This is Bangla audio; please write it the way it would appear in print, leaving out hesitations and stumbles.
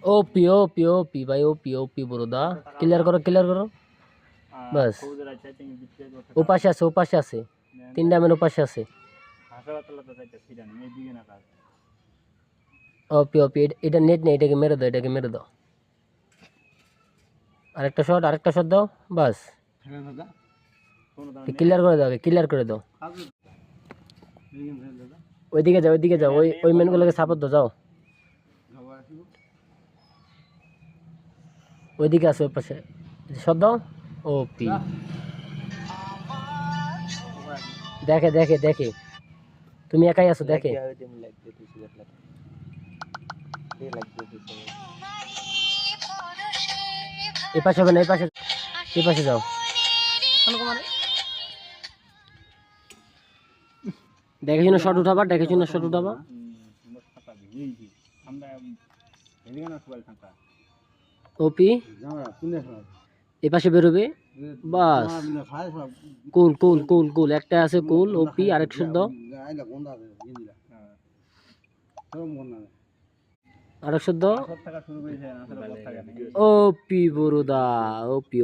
ওপি ওপি ওপি ভাই ওপি ওপি বড়দা ক্লিয়ার করো বাস ও পাশে আছে তিনটা মেন ও পাশে আছে ওপি ওপি এটা নেট নেই এটাকে মেরে দাও আরেকটা শট দাও বাস ক্লিয়ার করে দাও ওইদিকে যাও ওই মেনগুলোকে সাপোর্ট দাও যাও ওইদিকে আছে ওই পাশে শট দাও ওপি দেখে তুমি একাই আছো দেখে এই পাশে হবে না এই পাশে যাও দেখে শুনে শট উঠাবা ওপি এই পাশে বেরোবে বাস কুল একটা আছে কুল ওপি আরেক শট দাও আরেক শট দাও ওপি বড়দা ওপি